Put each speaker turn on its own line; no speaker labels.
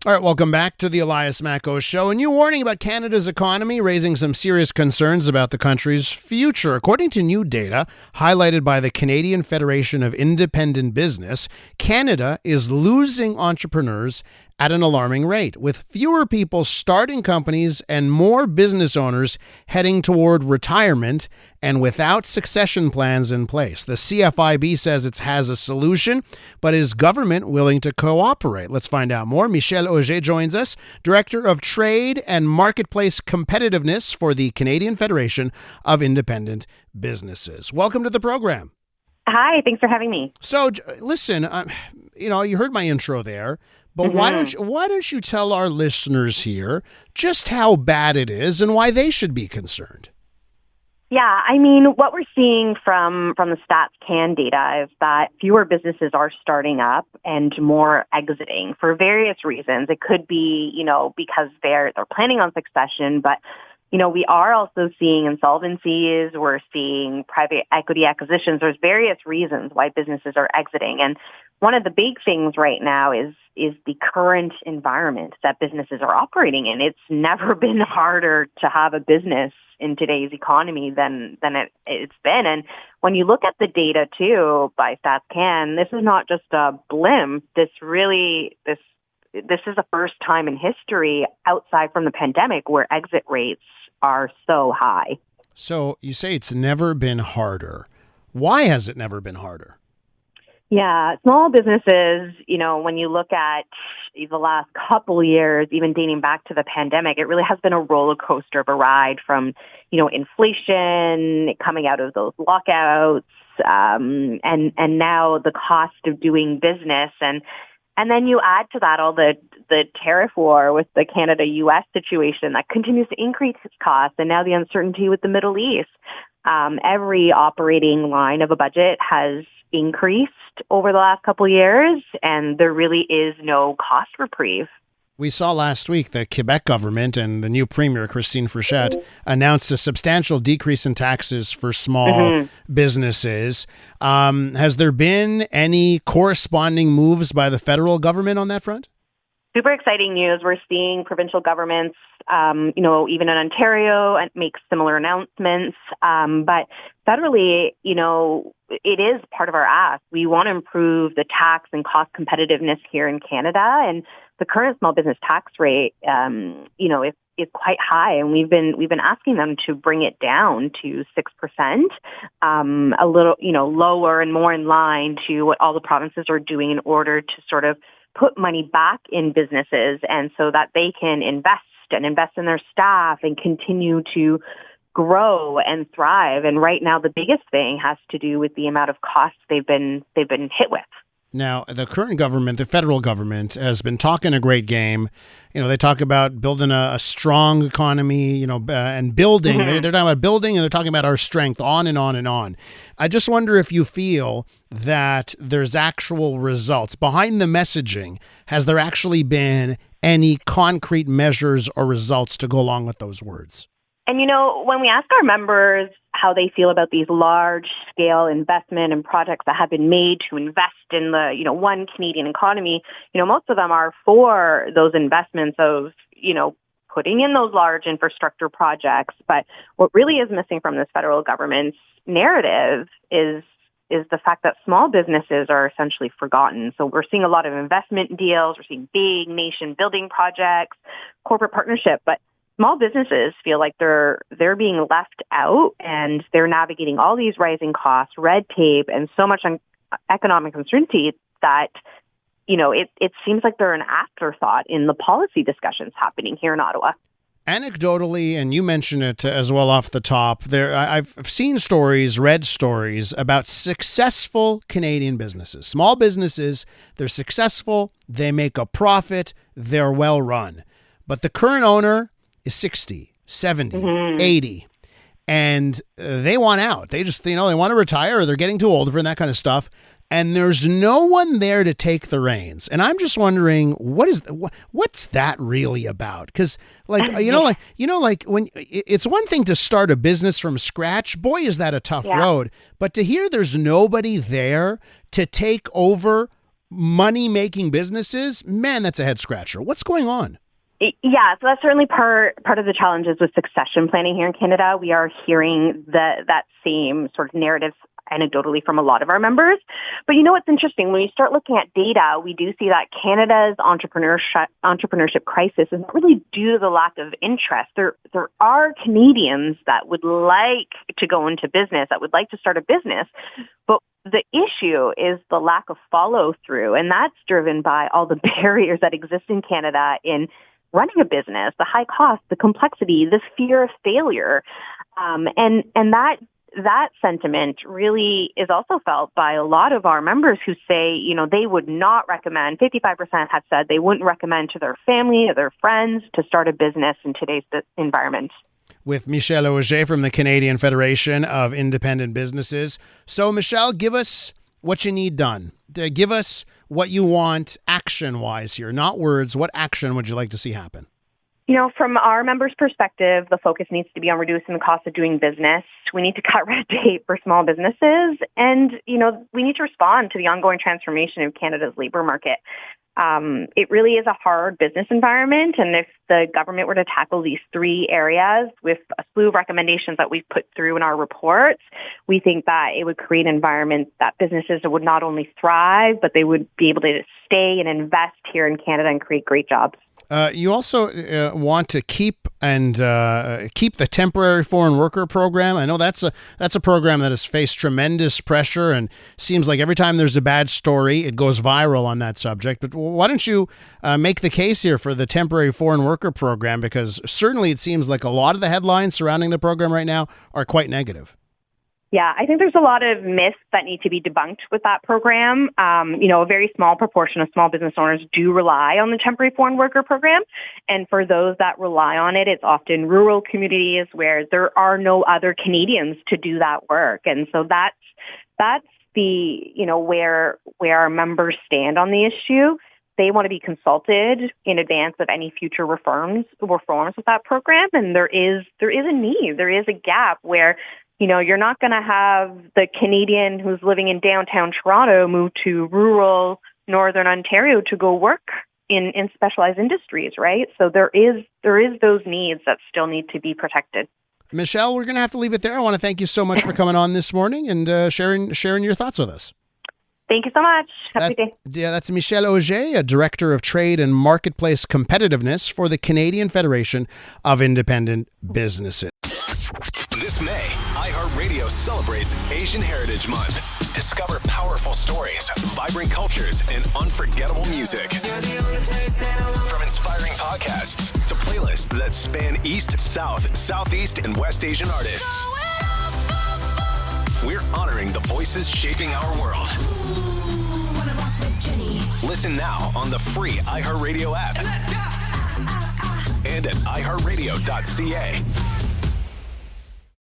All right, welcome back to the Elias Macko Show. A new warning about Canada's economy, raising some serious concerns about the country's future. According to new data highlighted by the Canadian Federation of Independent Business, Canada is losing entrepreneurs at an alarming rate, with fewer people starting companies and more business owners heading toward retirement and without succession plans in place. The CFIB says it has a solution, but is government willing to cooperate? Let's find out more. Michel Auger joins us, Director of Trade and Marketplace Competitiveness for the Canadian Federation of Independent Businesses. Welcome to the program.
Hi, thanks for having me.
So, listen, you heard my intro there. But why don't you tell our listeners here just how bad it is and why they should be concerned?
Yeah, I mean, what we're seeing from the Stats Can data is that fewer businesses are starting up and more exiting for various reasons. It could be, because they're planning on succession, but we are also seeing insolvencies. We're seeing private equity acquisitions. There's various reasons why businesses are exiting. And one of the big things right now is the current environment that businesses are operating in. It's never been harder to have a business in today's economy than it's been. And when you look at the data too by StatsCan, this is not just a blimp. This is the first time in history outside from the pandemic where exit rates are so high.
So you say it's never been harder. Why has it never been harder?
Yeah, small businesses, when you look at the last couple years, even dating back to the pandemic, it really has been a roller coaster of a ride from, inflation, coming out of those lockouts, and now the cost of doing business. And then you add to that all the tariff war with the Canada-U.S. situation that continues to increase its costs, and now the uncertainty with the Middle East. Every operating line of a budget has increased over the last couple of years, and there really is no cost reprieve.
We saw last week the Quebec government and the new premier, Christine Fréchette, announced a substantial decrease in taxes for small businesses. Has there been any corresponding moves by the federal government on that front?
Super exciting news. We're seeing provincial governments, even in Ontario, make similar announcements. But federally, it is part of our ask. We want to improve the tax and cost competitiveness here in Canada. And the current small business tax rate, is quite high. And we've been asking them to bring it down to 6%, a little, lower and more in line to what all the provinces are doing in order to sort of put money back in businesses, and so that they can invest in their staff and continue to grow and thrive. And right now, the biggest thing has to do with the amount of costs they've been hit with.
Now, the current government, the federal government, has been talking a great game. They talk about building a strong economy, and building. They're talking about building, and they're talking about our strength, on and on and on. I just wonder if you feel that there's actual results behind the messaging. Has there actually been any concrete measures or results to go along with those words?
And, when we ask our members how they feel about these large-scale investment and projects that have been made to invest in the, one Canadian economy, most of them are for those investments of, putting in those large infrastructure projects. But what really is missing from this federal government's narrative is the fact that small businesses are essentially forgotten. So we're seeing a lot of investment deals. We're seeing big nation-building projects, corporate partnership, but small businesses feel like they're being left out, and they're navigating all these rising costs, red tape, and so much economic uncertainty that, it seems like they're an afterthought in the policy discussions happening here in Ottawa.
Anecdotally, and you mentioned it as well off the top, I've seen stories, read stories about successful Canadian businesses. Small businesses, they're successful, they make a profit, they're well run. But the current owner is 60, 70, 80, and they want out. They just, they want to retire, or they're getting too old for that kind of stuff. And there's no one there to take the reins. And I'm just wondering, what's that really about? Because, when it's one thing to start a business from scratch, boy, is that a tough road. But to hear there's nobody there to take over money-making businesses, man, that's a head-scratcher. What's going on?
Yeah, so that's certainly part of the challenges with succession planning here in Canada. We are hearing that same sort of narrative anecdotally from a lot of our members. But you know what's interesting? When you start looking at data, we do see that Canada's entrepreneurship crisis is not really due to the lack of interest. There are Canadians that would like to go into business, that would like to start a business, but the issue is the lack of follow through, and that's driven by all the barriers that exist in Canada in running a business, the high cost, the complexity, this fear of failure, and that sentiment really is also felt by a lot of our members who say, you know, they would not recommend. 55% have said they wouldn't recommend to their family or their friends to start a business in today's environment.
With Michelle Auger from the Canadian Federation of Independent Businesses. So, Michelle, give us what you need done. Give us what you want action-wise here, not words. What action would you like to see happen?
You know, from our members' perspective, the focus needs to be on reducing the cost of doing business. We need to cut red tape for small businesses. And, you know, we need to respond to the ongoing transformation of Canada's labor market. It really is a hard business environment. And if the government were to tackle these three areas with a slew of recommendations that we've put through in our reports, we think that it would create an environment that businesses would not only thrive, but they would be able to stay and invest here in Canada and create great jobs.
You also want to keep the temporary foreign worker program. I know that's a program that has faced tremendous pressure, and seems like every time there's a bad story, it goes viral on that subject. But why don't you make the case here for the temporary foreign worker program? Because certainly it seems like a lot of the headlines surrounding the program right now are quite negative.
Yeah, I think there's a lot of myths that need to be debunked with that program. You know, a very small proportion of small business owners do rely on the temporary foreign worker program. And for those that rely on it, it's often rural communities where there are no other Canadians to do that work. And so that's the, you know, where our members stand on the issue. They want to be consulted in advance of any future reforms with that program. And there is a need. There is a gap where, you know, you're not going to have the Canadian who's living in downtown Toronto move to rural northern Ontario to go work in specialized industries, right? So there is those needs that still need to be protected.
Michelle, we're going to have to leave it there. I want to thank you so much for coming on this morning and sharing your thoughts with us.
Thank you so much. Have a good day.
Yeah, that's Michelle Auger, a Director of Trade and Marketplace Competitiveness for the Canadian Federation of Independent Businesses.
This May, iHeartRadio celebrates Asian Heritage Month. Discover powerful stories, vibrant cultures, and unforgettable music. From inspiring podcasts to playlists that span East, South, Southeast, and West Asian artists. We're honoring the voices shaping our world. Listen now on the free iHeartRadio app and at iHeartRadio.ca.